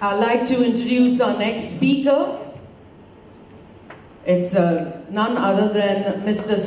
I'd like to introduce our next speaker. It's none other than Mr.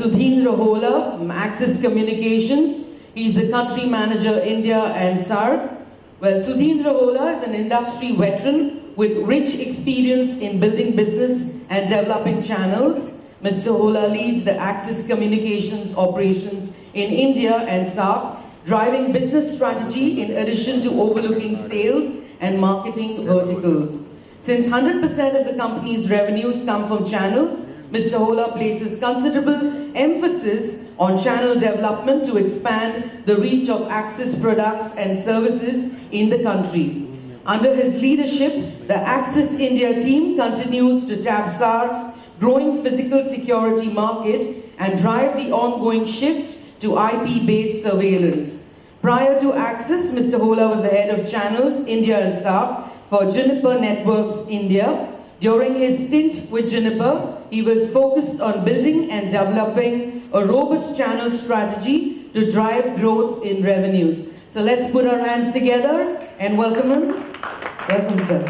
Holla from Axis Communications. He's the country manager, India and SAARC. Well, Holla is an industry veteran with rich experience in building business and developing channels. Mr. Holla leads the Axis Communications operations in India and SAARC, driving business strategy in addition to overlooking sales and marketing verticals. Since 100% of the company's revenues come from channels, Mr. Holla places considerable emphasis on channel development to expand the reach of Axis products and services in the country. Under his leadership, the Axis India team continues to tap SAARC's growing physical security market and drive the ongoing shift to IP-based surveillance. Prior to Axis, Mr. Holla was the head of channels, India and SAARC, for Juniper Networks India. During his stint with Juniper, he was focused on building and developing a robust channel strategy to drive growth in revenues. So let's put our hands together and welcome him. Welcome, sir.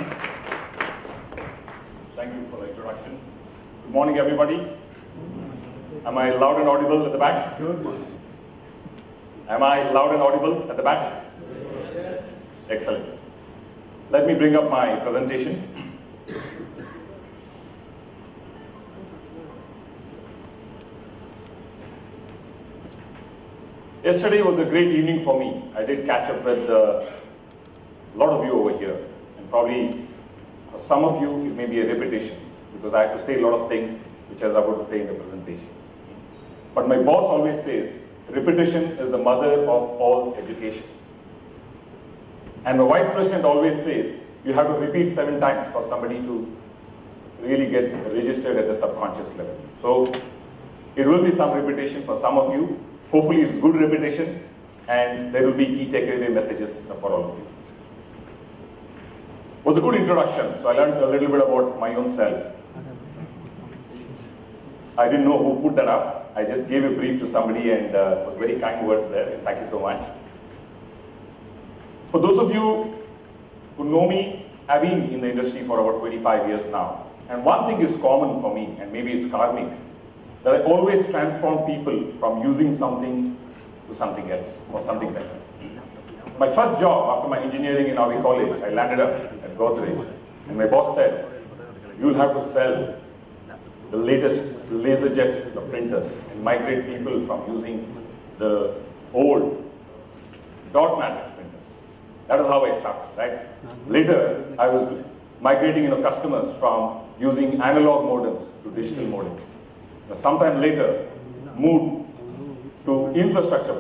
Thank you for the introduction. Good morning, everybody. Am I loud and audible at the back? Good morning. Am I loud and audible at the back? Yes. Excellent. Let me bring up my presentation. Yesterday was a great evening for me. I did catch up with a lot of you over here, and probably for some of you it may be a repetition because I have to say a lot of things which I was about to say in the presentation. But my boss always says, repetition is the mother of all education. And my vice president always says, you have to repeat 7 times for somebody to really get registered at the subconscious level. So it will be some repetition for some of you. Hopefully it's good repetition, and there will be key takeaway messages for all of you. It was a good introduction, so I learned a little bit about my own self. I didn't know who put that up. I just gave a brief to somebody, and it was very kind words there, and thank you so much. For those of you who know me, I've been in the industry for about 25 years now. And one thing is common for me, and maybe it's karmic, that I always transform people from using something to something else, or something better. My first job after my engineering in Avi College, I landed up at Godrej, and my boss said, you'll have to sell the latest LaserJet printers and migrate people from using the old dot matrix printers. That is how I started, right? Later, I was migrating customers from using analog modems to digital modems. Sometime later, moved to infrastructure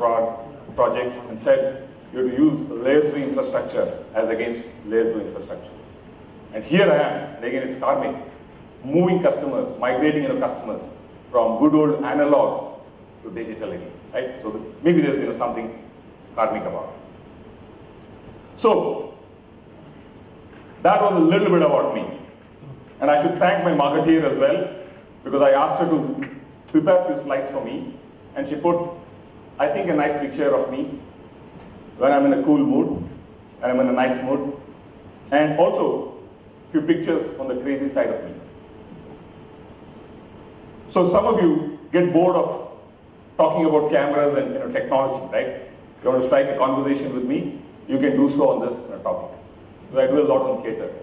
projects and said you have to use layer 3 infrastructure as against layer 2 infrastructure. And here I am, and again it's karmic, moving customers, migrating customers from good old analog to digital again, right? So maybe there's something karmic about it. So that was a little bit about me. And I should thank my marketeer as well, because I asked her to prepare a few slides for me, and she put, I think, a nice picture of me when I'm in a cool mood, and I'm in a nice mood, and also a few pictures on the crazy side of me. So some of you get bored of talking about cameras and technology, right? You want to strike a conversation with me, you can do so on this topic. Because I do a lot on theatre.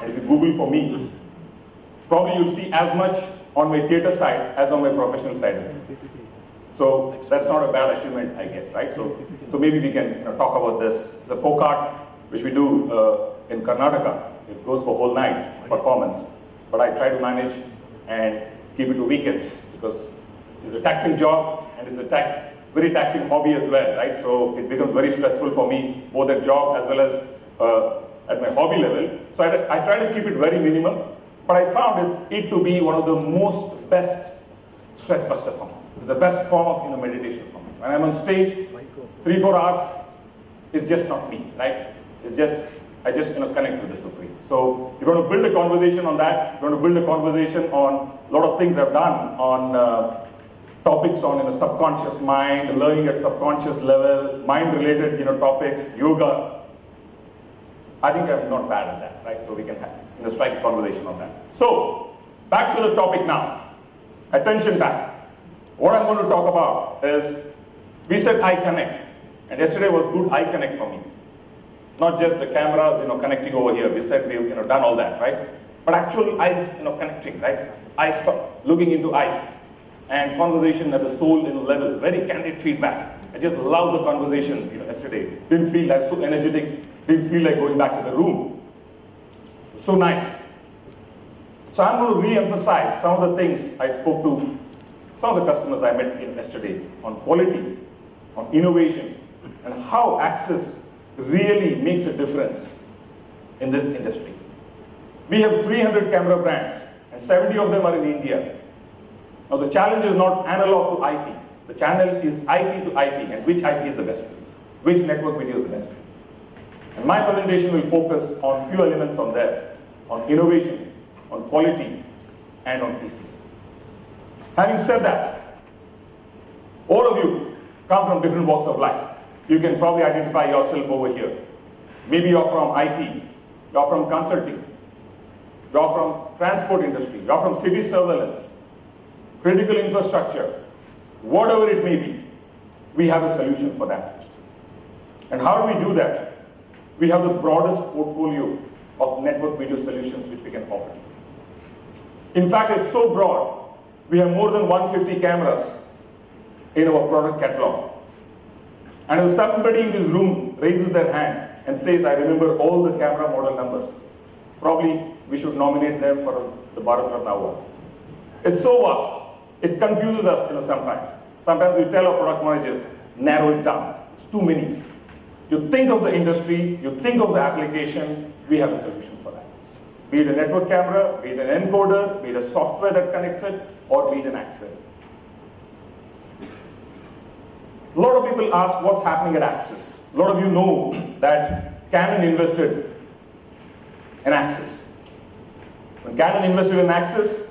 And if you Google for me, probably you'll see as much on my theatre side as on my professional side as well. So that's not a bad achievement, I guess, right? So maybe we can talk about this. It's a folk art which we do in Karnataka. It goes for whole night performance. But I try to manage and keep it to weekends because it's a taxing job and it's a very taxing hobby as well, right? So it becomes very stressful for me, both at job as well as at my hobby level. So I try to keep it very minimum, but I found it to be one of the most best stress buster for me. It's the best form of meditation for me. When I'm on stage, 3-4 hours, it's just not me, right? It's just, I just connect with the Supreme. So you want to build a conversation on that. You want to build a conversation on a lot of things I've done on topics on subconscious mind, learning at subconscious level, mind-related topics, yoga. I think I'm not bad at that, right? So we can strike a conversation on that. So, back to the topic now. Attention time. What I'm going to talk about is, we said eye connect, and yesterday was good eye connect for me. Not just the cameras, connecting over here. We said we've, done all that, right? But actual eyes, connecting, right? Eyes, looking into eyes, and conversation at the soul level. Very candid feedback. I just loved the conversation, yesterday. Didn't feel like so energetic. Didn't feel like going back to the room. So nice. So I'm going to re-emphasize some of the things I spoke to some of the customers I met yesterday on quality, on innovation, and how access really makes a difference in this industry. We have 300 camera brands, and 70 of them are in India. Now the challenge is not analog to IP. The channel is IP to IP, and which IP is the best way? Which network video is the best way? And my presentation will focus on few elements on there, on innovation, on quality, and on PC. Having said that, all of you come from different walks of life. You can probably identify yourself over here. Maybe you're from IT, you're from consulting, you're from transport industry, you're from city surveillance, critical infrastructure, whatever it may be, we have a solution for that. And how do we do that? We have the broadest portfolio of network video solutions which we can offer. In fact, it's so broad, we have more than 150 cameras in our product catalog. And if somebody in this room raises their hand and says, I remember all the camera model numbers, probably we should nominate them for the Bharat Ratna Award. It's so vast. It confuses us, sometimes. Sometimes we tell our product managers, narrow it down. It's too many. You think of the industry, you think of the application, we have a solution for that. Be it a network camera, be it an encoder, be it a software that connects it, or be it an access. A lot of people ask what's happening at Axis. A lot of you know that Canon invested in Axis. When Canon invested in Axis,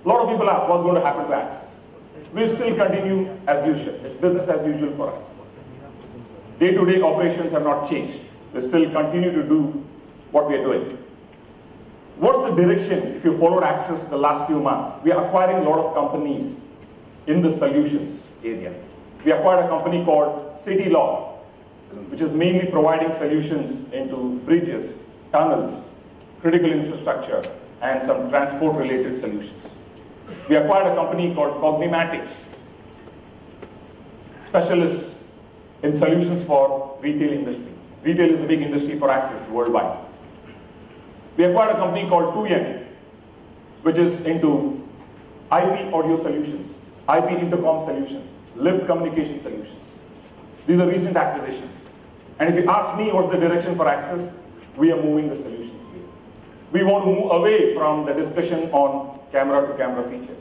a lot of people ask what's going to happen to Axis. We still continue as usual. It's business as usual for us. Day-to-day operations have not changed. We still continue to do what we are doing. What's the direction if you followed Axis the last few months? We are acquiring a lot of companies in the solutions area. We acquired a company called CityLog, which is mainly providing solutions into bridges, tunnels, critical infrastructure, and some transport-related solutions. We acquired a company called Cognimatics, specialists in solutions for retail industry. Retail is a big industry for Axis worldwide. We acquired a company called 2N, which is into IP audio solutions, IP intercom solutions, lift communication solutions. These are recent acquisitions. And if you ask me what's the direction for Axis, we are moving the solutions here. We want to move away from the discussion on camera-to-camera feature.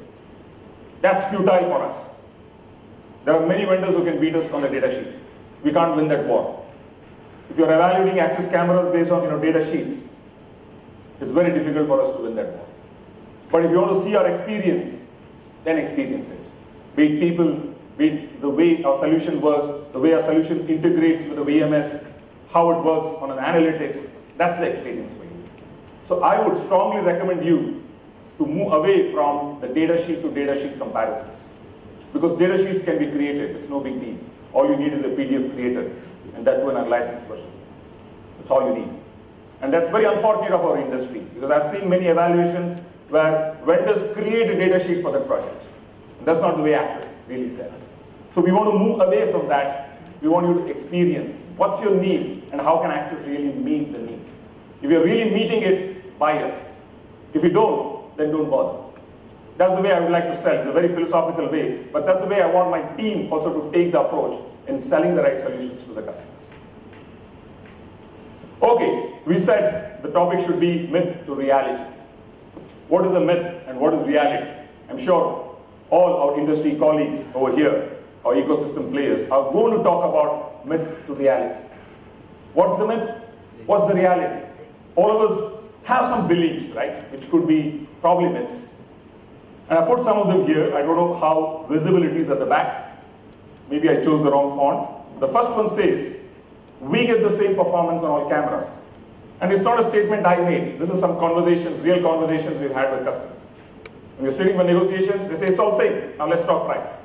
That's futile for us. There are many vendors who can beat us on the data sheet. We can't win that war. If you're evaluating Axis cameras based on data sheets, it's very difficult for us to win that war. But if you want to see our experience, then experience it. Be it people, be it the way our solution works, the way our solution integrates with the VMS, how it works on an analytics, that's the experience for you. So I would strongly recommend you to move away from the data sheet to data sheet comparisons. Because data sheets can be created, it's no big deal. All you need is a PDF creator, and that too an unlicensed version. That's all you need. And that's very unfortunate of our industry, because I've seen many evaluations where vendors create a data sheet for that project. And that's not the way Axis really sells. So we want to move away from that. We want you to experience what's your need and how can Axis really meet the need. If you're really meeting it, buy us. If you don't, then don't bother. That's the way I would like to sell. It's a very philosophical way, but that's the way I want my team also to take the approach in selling the right solutions to the customers. Okay, we said the topic should be myth to reality. What is a myth and what is reality? I'm sure all our industry colleagues over here, our ecosystem players, are going to talk about myth to reality. What's the myth? What's the reality? All of us have some beliefs, right, which could be probably myths. And I put some of them here. I don't know how visible it is at the back. Maybe I chose the wrong font. The first one says, we get the same performance on all cameras. And it's not a statement I made. This is some conversations, real conversations we've had with customers. When you're sitting for negotiations, they say, it's all same. Now let's talk price.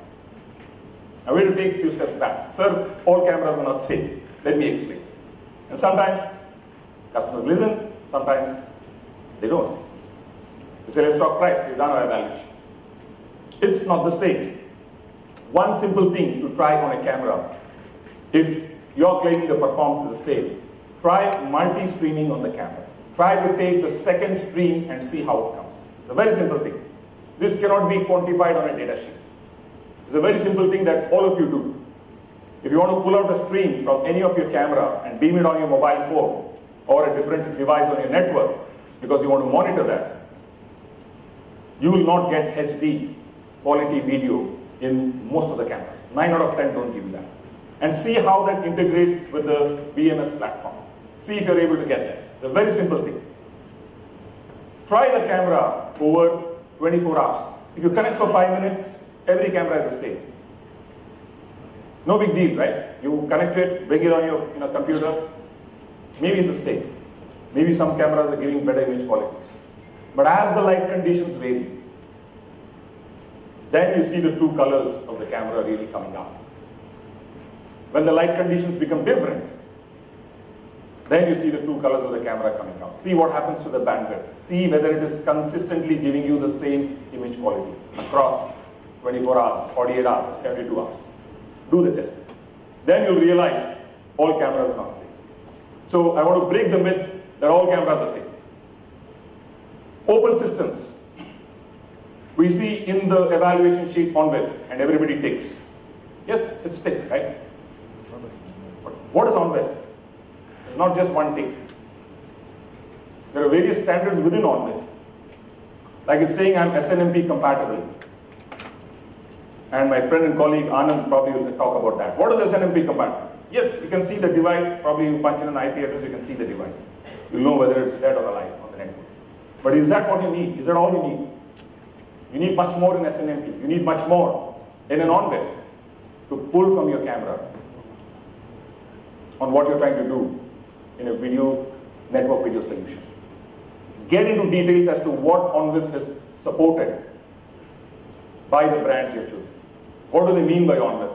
Now we have to take a few steps back. Sir, all cameras are not same. Let me explain. And sometimes customers listen, sometimes they don't. They say, let's talk price. We've done our evaluation. It's not the same. One simple thing to try on a camera, if you're claiming the performance is the same, try multi-streaming on the camera. Try to take the second stream and see how it comes. It's a very simple thing. This cannot be quantified on a data sheet. It's a very simple thing that all of you do. If you want to pull out a stream from any of your camera and beam it on your mobile phone or a different device on your network because you want to monitor that, you will not get HD quality video in most of the cameras. 9 out of 10 don't give you that. And see how that integrates with the VMS platform. See if you're able to get that. It's a very simple thing. Try the camera over 24 hours. If you connect for 5 minutes, every camera is the same. No big deal, right? You connect it, bring it on your computer, maybe it's the same. Maybe some cameras are giving better image qualities. But as the light conditions vary, then you see the true colors of the camera really coming out. When the light conditions become different, then you see the true colors of the camera coming out. See what happens to the bandwidth. See whether it is consistently giving you the same image quality across 24 hours, 48 hours, or 72 hours. Do the test. Then you'll realize all cameras are not the same. So I want to break the myth that all cameras are the same. Open systems. We see in the evaluation sheet on web, and everybody ticks. Yes, it's tick, right? But what is on web? It's not just one tick. There are various standards within on web. Like it's saying I'm SNMP compatible. And my friend and colleague Anand probably will talk about that. What is SNMP compatible? Yes, you can see the device. Probably you punch in an IP address, you can see the device. You'll know whether it's dead or alive on the network. But is that what you need? Is that all you need? You need much more in SNMP. You need much more in an on-web to pull from your camera on what you're trying to do in a network video solution. Get into details as to what on-web is supported by the brands you're choosing. What do they mean by on-web?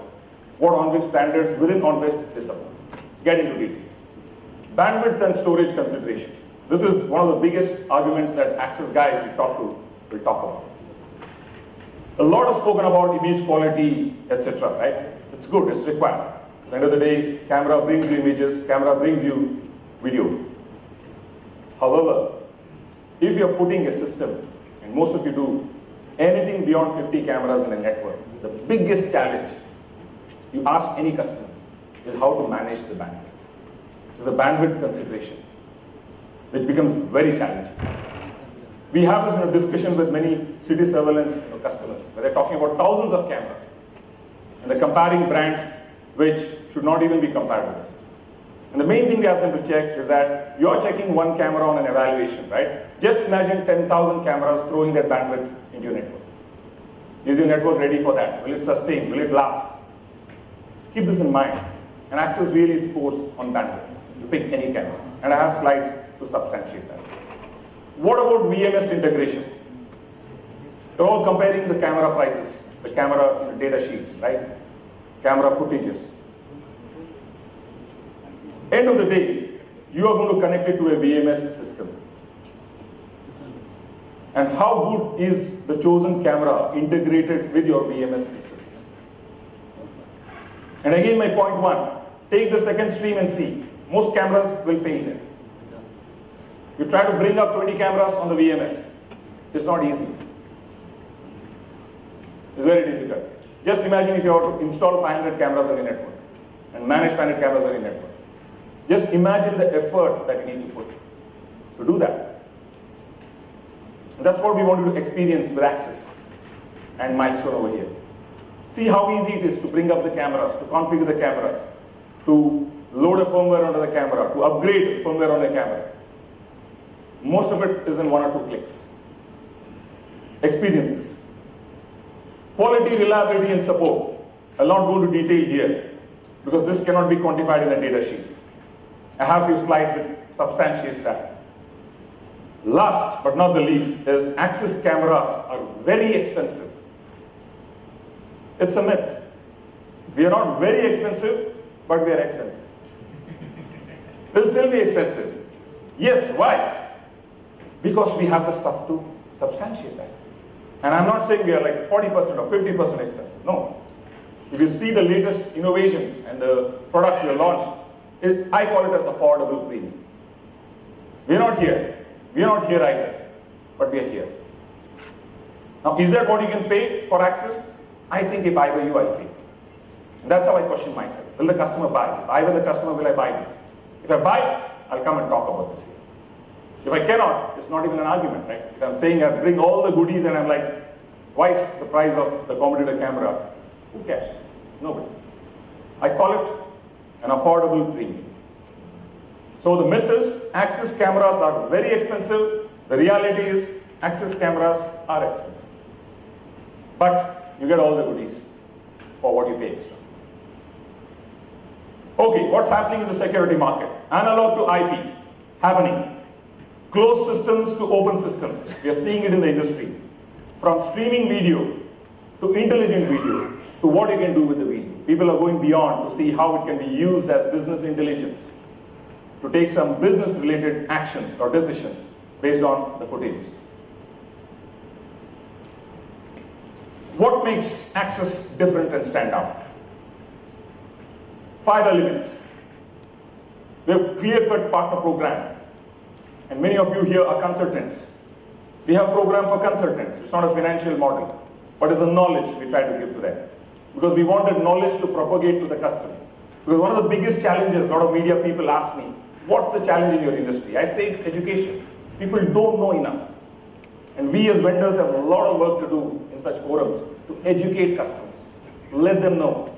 What on-web standards within on-web they support? Get into details. Bandwidth and storage consideration. This is one of the biggest arguments that access guys you talk to will talk about. A lot is spoken about image quality, etc., right? It's good, it's required. At the end of the day, camera brings you images, camera brings you video. However, if you're putting a system, and most of you do, anything beyond 50 cameras in a network, the biggest challenge you ask any customer is how to manage the bandwidth. There's a bandwidth consideration, which becomes very challenging. We have this in a discussion with many city surveillance customers, where they're talking about thousands of cameras, and they're comparing brands which should not even be compared with us. And the main thing we ask them to check is that you're checking one camera on an evaluation, right? Just imagine 10,000 cameras throwing that bandwidth into your network. Is your network ready for that? Will it sustain? Will it last? Keep this in mind. And Access really scores on bandwidth. You pick any camera. And I have slides to substantiate that. What about VMS integration? They're all comparing the camera prices, the camera data sheets, right? Camera footages. End of the day, you are going to connect it to a VMS system. And how good is the chosen camera integrated with your VMS system? And again, my point one, take the second stream and see. Most cameras will fail there. You try to bring up 20 cameras on the VMS. It's not easy. It's very difficult. Just imagine if you have to install 500 cameras on your network and manage 500 cameras on your network. Just imagine the effort that you need to put to do that. And that's what we wanted to experience with Access and Milestone over here. See how easy it is to bring up the cameras, to configure the cameras, to load a firmware onto the camera, to upgrade firmware on a camera. Most of it is in 1 or 2 clicks. Experience this. Quality, reliability, and support. I'll not go into detail here because this cannot be quantified in a data sheet. I have a few slides with substantiates that. Last but not the least is Axis cameras are very expensive. It's a myth. We are not very expensive, but we are expensive. Will still be expensive. Yes, why? Because we have the stuff to substantiate that. And I'm not saying we are like 40% or 50% expensive. No. If you see the latest innovations and the products we have launched, I call it as affordable premium. We are not here. We are not here either, but we are here. Now, is that what you can pay for Axis? I think if I were you, I'll pay. And that's how I question myself. Will the customer buy? If I were the customer, will I buy this? If I buy, I'll come and talk about this here. If I cannot, it's not even an argument, right? If I'm saying I bring all the goodies and I'm like, twice the price of the competitor camera, who cares? Nobody. I call it an affordable premium. So the myth is Axis cameras are very expensive. The reality is Axis cameras are expensive. But you get all the goodies for what you pay extra. Okay, what's happening in the security market? Analog to IP happening. Closed systems to open systems. We are seeing it in the industry. From streaming video to intelligent video to what you can do with the video. People are going beyond to see how it can be used as business intelligence to take some business related actions or decisions based on the footages. What makes Axis different and stand out? 5 elements. We have clear-cut partner program. And many of you here are consultants. We have a program for consultants. It's not a financial model, but it's a knowledge we try to give to them. Because we want that knowledge to propagate to the customer. Because one of the biggest challenges, a lot of media people ask me, what's the challenge in your industry? I say it's education. People don't know enough. And we as vendors have a lot of work to do in such forums to educate customers, let them know.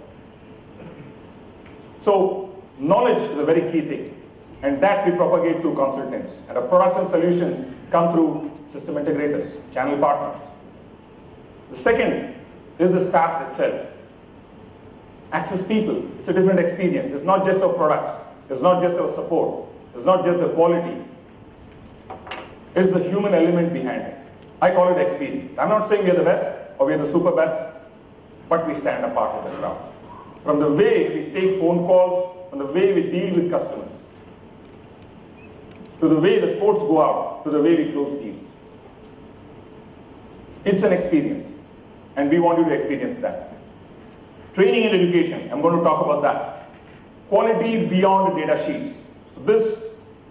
So knowledge is a very key thing. And that we propagate through consultants. And our products and solutions come through system integrators, channel partners. The second is the staff itself. Axis people, it's a different experience. It's not just our products. It's not just our support. It's not just the quality. It's the human element behind it. I call it experience. I'm not saying we are the best or we are the super best, but we stand apart in the crowd. From the way we take phone calls, from the way we deal with customers, to the way the quotes go out, to the way we close deals. It's an experience, and we want you to experience that. Training and education, I'm going to talk about that. Quality beyond data sheets. So this,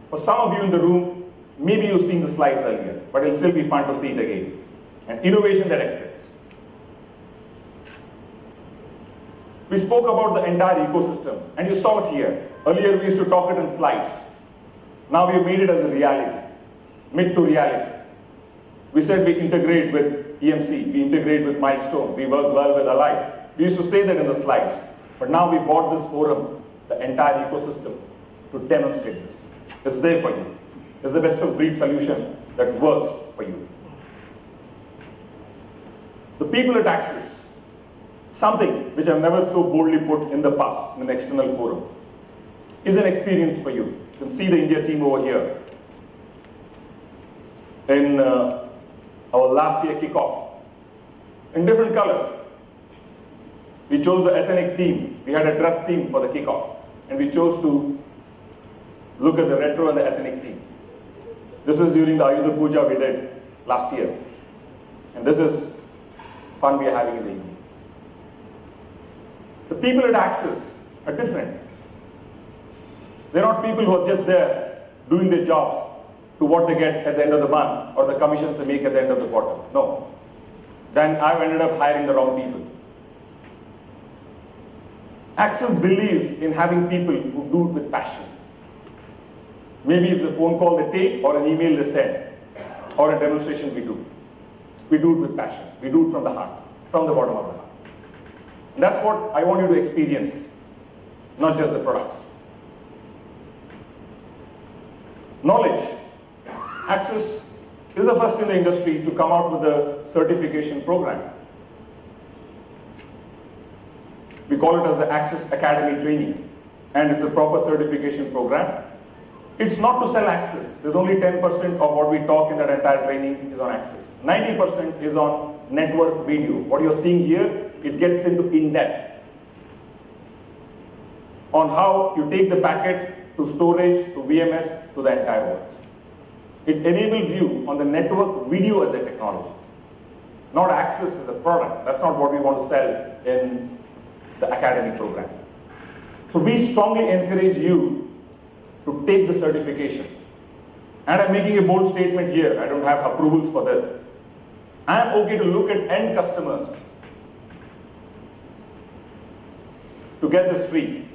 for some of you in the room, maybe you've seen the slides earlier, but it'll still be fun to see it again. And innovation that exists. We spoke about the entire ecosystem, and you saw it here. Earlier we used to talk it in slides. Now we've made it as a reality, mid to reality. We said we integrate with EMC, we integrate with Milestone, we work well with Allied. We used to say that in the slides, but now we bought this forum, the entire ecosystem, to demonstrate this. It's there for you. It's the best of breed solution that works for you. The people at Axis, something which I've never so boldly put in the past in an external forum, is an experience for you. You can see the India team over here. In our last year kickoff, in different colors. We chose the ethnic theme. We had a dress theme for the kickoff. And we chose to look at the retro and the ethnic theme. This is during the Ayudha Puja we did last year. And this is fun we are having in the evening. The people at Axis are different. They're not people who are just there doing their jobs to what they get at the end of the month or the commissions they make at the end of the quarter. No. Then I've ended up hiring the wrong people. Axis believes in having people who do it with passion. Maybe it's a phone call they take or an email they send or a demonstration we do. We do it with passion. We do it from the heart, from the bottom of the heart. And that's what I want you to experience, not just the products. Knowledge. Axis is the first in the industry to come out with a certification program. We call it as the Axis Academy Training, and it's a proper certification program. It's not to sell access. There's only 10% of what we talk in that entire training is on access. 90% is on network video. What you're seeing here, it gets into in-depth on how you take the packet to storage, to VMS, to the entire works. It enables you on the network video as a technology, not access as a product. That's not what we want to sell in the academic program. So we strongly encourage you to take the certifications. And I'm making a bold statement here. I don't have approvals for this. I'm okay to look at end customers to get this free.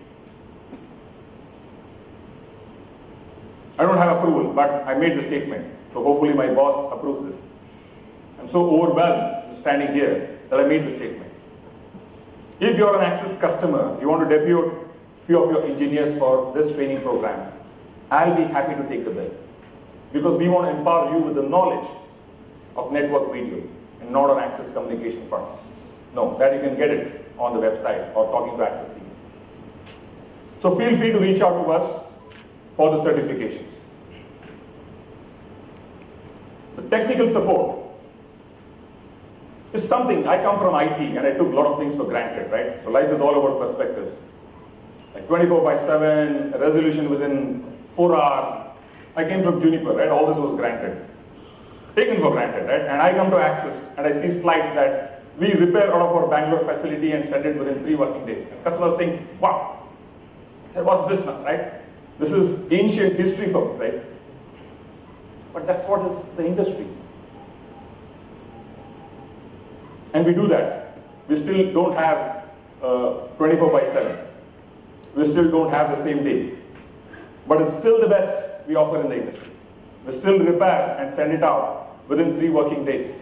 I don't have approval, but I made the statement. So hopefully my boss approves this. I'm so overwhelmed standing here that I made the statement. If you're an Access customer, you want to depute a few of your engineers for this training program, I'll be happy to take the bill. Because we want to empower you with the knowledge of network video and not on Access communication products. No, that you can get it on the website or talking to Access team. So feel free to reach out to us for the certifications. The technical support is something. I come from IT and I took a lot of things for granted, right? So life is all about perspectives. Like 24/7, resolution within 4 hours. I came from Juniper, right? All this was granted. Taken for granted, right? And I come to Access and I see slides that we repair out of our Bangalore facility and send it within 3 working days. And customers saying, wow, what's this now, right? This is ancient history for me, right? But that's what is the industry. And we do that. We still don't have 24/7. We still don't have the same day. But it's still the best we offer in the industry. We still repair and send it out within 3 working days,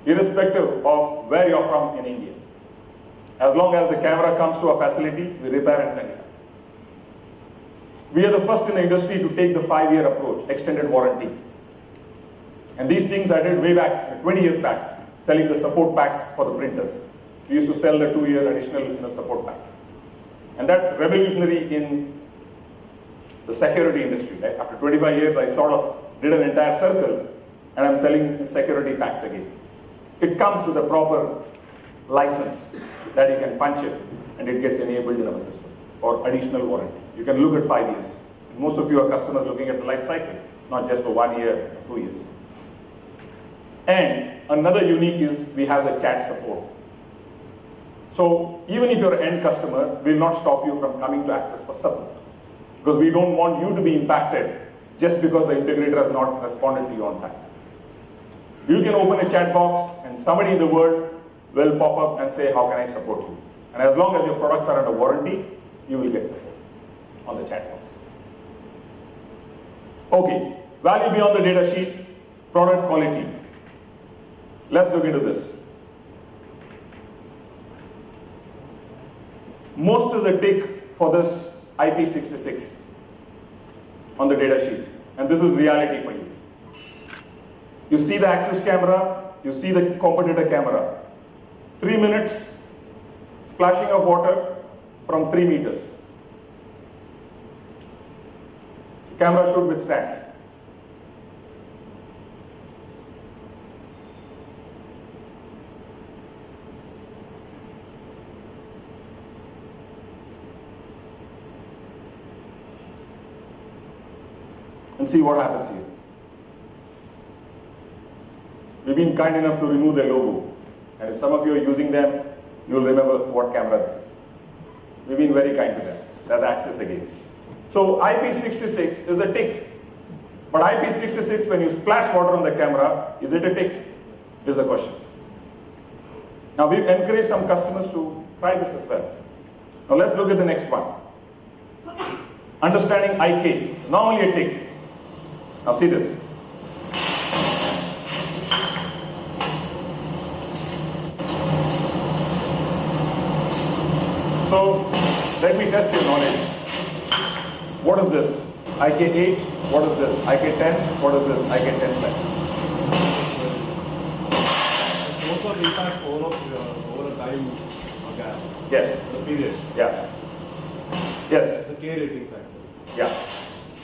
irrespective of where you're from in India. As long as the camera comes to a facility, we repair and send it out. We are the first in the industry to take the 5-year approach, extended warranty. And these things I did way back, 20 years back, selling the support packs for the printers. We used to sell the 2-year additional support pack. And that's revolutionary in the security industry, right? After 25 years, I sort of did an entire circle and I'm selling security packs again. It comes with a proper license that you can punch it and it gets enabled in our system, or additional warranty. You can look at 5 years. Most of you are customers looking at the life cycle, not just for 1 year, 2 years. And another unique is we have the chat support. So even if you're an end customer, we'll not stop you from coming to Access for support. Because we don't want you to be impacted just because the integrator has not responded to you on time. You can open a chat box and somebody in the world will pop up and say, how can I support you? And as long as your products are under warranty, you will get support on the chat box. Okay, value beyond the data sheet, product quality. Let's look into this. Most is a tick for this IP66 on the data sheet, and this is reality for you. You see the Access camera, you see the competitor camera. 3 minutes, splashing of water from 3 meters. The camera should withstand. And see what happens here. We've been kind enough to remove their logo. And if some of you are using them, you'll remember what camera this is. We've been very kind to them. That's Access again. So IP66 is a tick. But IP66, when you splash water on the camera, is it a tick? Is the question. Now we've encouraged some customers to try this as well. Now let's look at the next one. Understanding IK, not only a tick. Now see this. So let me test your knowledge. What is this? IK8, what is this? IK10, what is this? IK10 plus. Also impact over a time gap. Yes. The period. Yeah. Yes. The K rating factor. Yeah.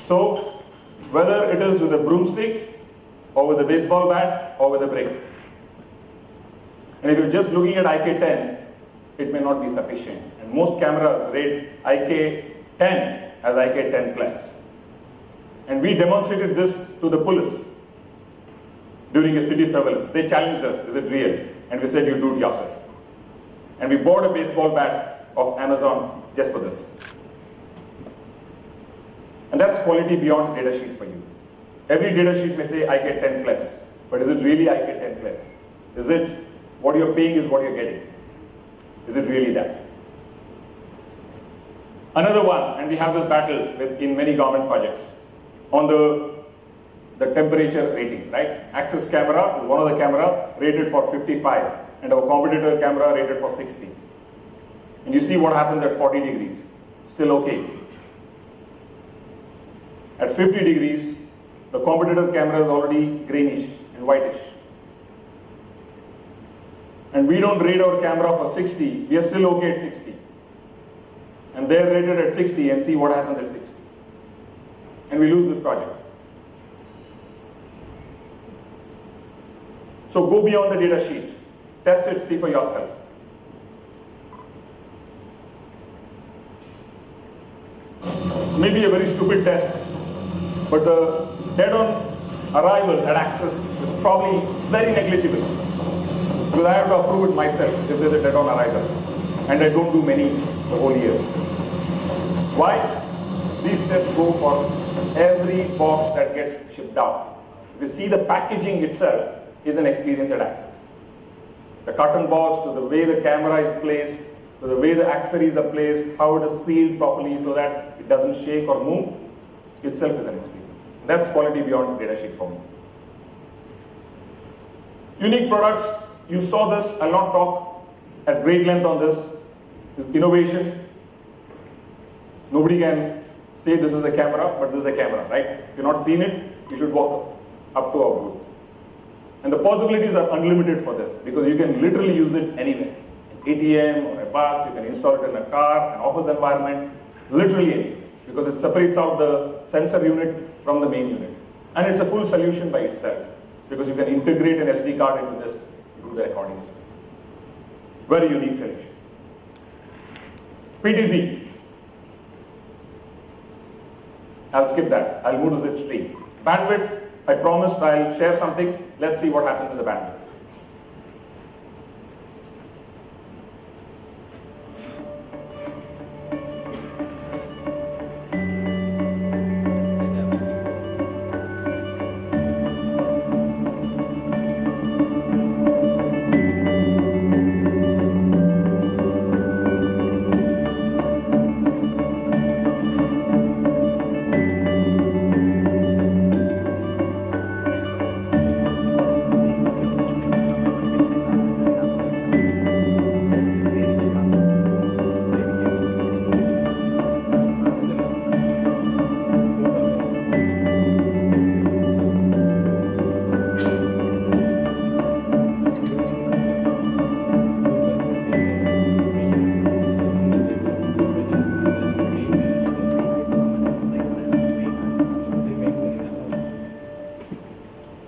So, whether it is with a broomstick, or with a baseball bat, or with a brick. And if you're just looking at IK10, it may not be sufficient. And most cameras rate IK10 as IK10 plus. And we demonstrated this to the police during a city surveillance. They challenged us, is it real? And we said, you do it yourself. And we bought a baseball bat of Amazon just for this. And that's quality beyond data sheet for you. Every data sheet may say IK10 plus, but is it really IK10 plus? Is it what you're paying is what you're getting? Is it really that? Another one, and we have this battle in many government projects, on the temperature rating, right? Axis camera is one of the camera rated for 55, and our competitor camera rated for 60. And you see what happens at 40 degrees, still okay. At 50 degrees, the competitor camera is already greenish and whitish. And we don't rate our camera for 60, we are still okay at 60. And they're rated at 60 and see what happens at 60. And we lose this project. So go beyond the data sheet, test it, see for yourself. Maybe a very stupid test, but the dead-on arrival at Axis is probably very negligible. Because I have to approve it myself if there's a dead-on arrival. And I don't do many the whole year. Why? These tests go for every box that gets shipped out. You see the packaging itself is an experience at Axis. The carton box, to the way the camera is placed, to the way the accessories are placed, how it is sealed properly so that it doesn't shake or move, itself is an experience. That's quality beyond data sheet for me. Unique products, you saw this, I'll not talk at great length on this. This innovation. Nobody can say this is a camera, but this is a camera, right? If you've not seen it, you should walk up to our booth. And the possibilities are unlimited for this because you can literally use it anywhere. An ATM or a bus, you can install it in a car, an office environment, literally anywhere. Because it separates out the sensor unit from the main unit. And it's a full solution by itself because you can integrate an SD card into this to do the recording as well. Very unique solution. PTZ. I'll skip that. I'll move to Zipstream. Bandwidth, I promised I'll share something. Let's see what happens in the bandwidth.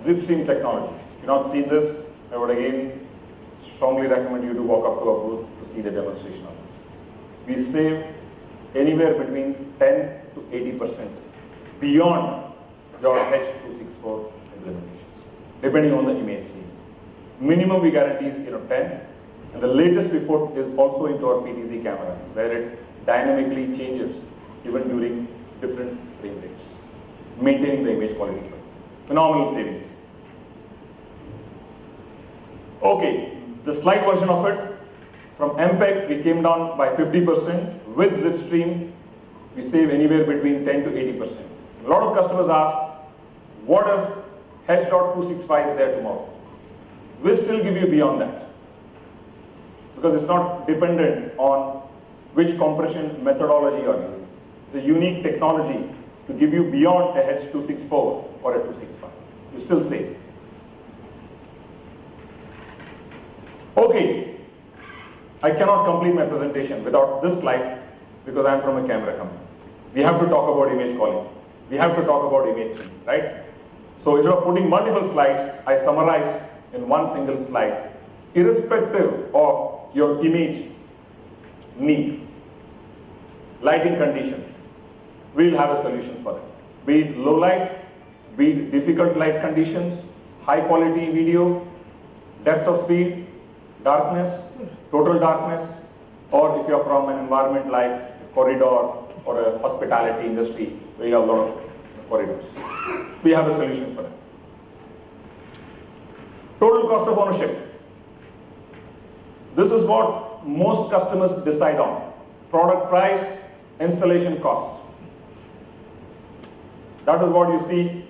Zipstream technology. If you've not seen this, I would again strongly recommend you to walk up to our booth to see the demonstration of this. We save anywhere between 10 to 80% beyond your H.264 implementations, depending on the image seen. Minimum we guarantee is 10, and the latest we put is also into our PTZ cameras, where it dynamically changes even during different frame rates, maintaining the image quality. Phenomenal savings. Okay, the slide version of it, from MPEG we came down by 50%. With Zipstream, we save anywhere between 10 to 80%. A lot of customers ask, what if H.265 is there tomorrow? We'll still give you beyond that. Because it's not dependent on which compression methodology you're using. It's a unique technology to give you beyond a H.264 or a 265. You still save. Okay, I cannot complete my presentation without this slide because I'm from a camera company. We have to talk about image quality. we have to talk about image things, right? So instead of putting multiple slides, I summarized in one single slide, irrespective of your image need, lighting conditions, we will have a solution for that. Be it low light, be it difficult light conditions, high quality video, depth of field, darkness, total darkness, or if you are from an environment like a corridor or a hospitality industry where you have a lot of corridors. We have a solution for that. Total cost of ownership. This is what most customers decide on. Product price, installation cost. That is what you see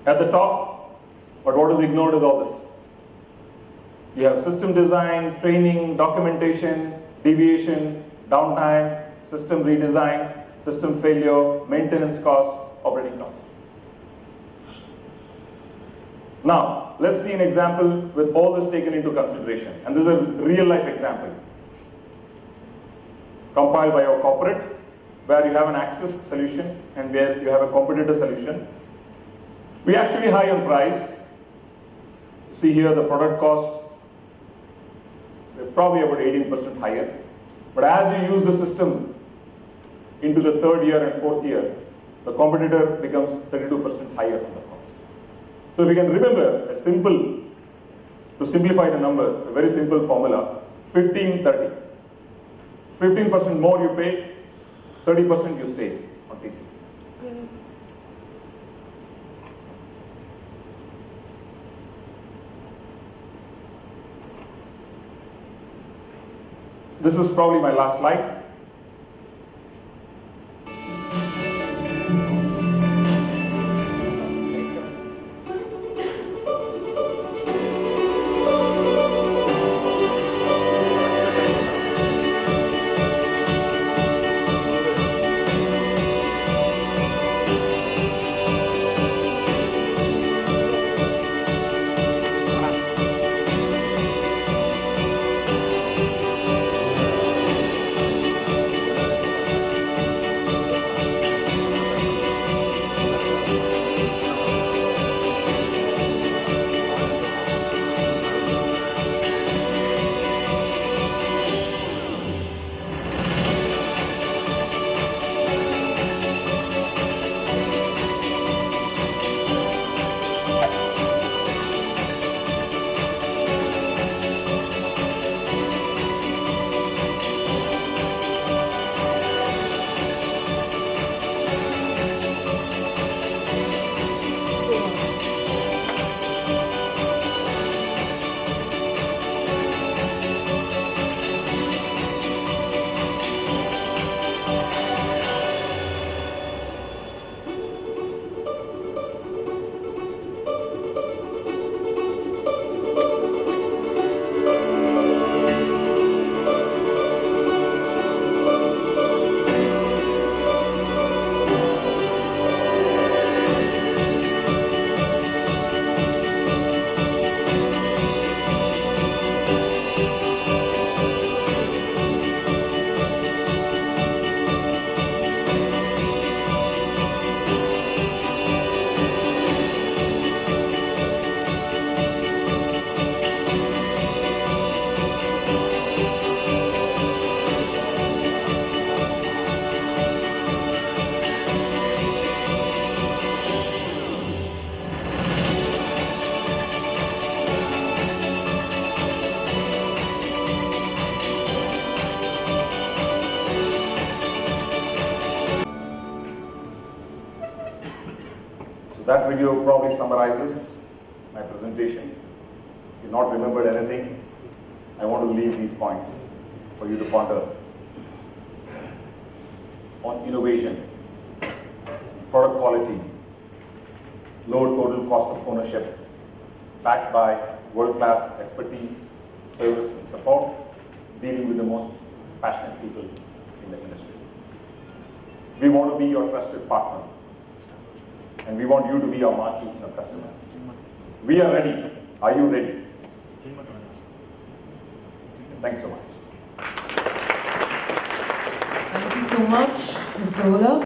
at the top, but what is ignored is all this. You have system design, training, documentation, deviation, downtime, system redesign, system failure, maintenance cost, operating cost. Now, let's see an example with all this taken into consideration. And this is a real life example. Compiled by your corporate, where you have an access solution and where you have a competitor solution. We actually high on price. See here the product cost, we're probably about 18% higher. But as you use the system into the third year and fourth year, the competitor becomes 32% higher on the cost. So if you can remember to simplify the numbers, a very simple formula, 15-30. 15% more you pay, 30% you save on TC. This is probably my last slide. That video probably summarizes my presentation. If you've not remembered anything, I want to leave these points for you to ponder. On innovation, product quality, low total cost of ownership, backed by world-class expertise, service and support, dealing with the most passionate people in the industry. We want to be your trusted partner. And we want you to be our marquee, our customer. We are ready. Are you ready? Thanks so much. Thank you so much, Mr. Holla.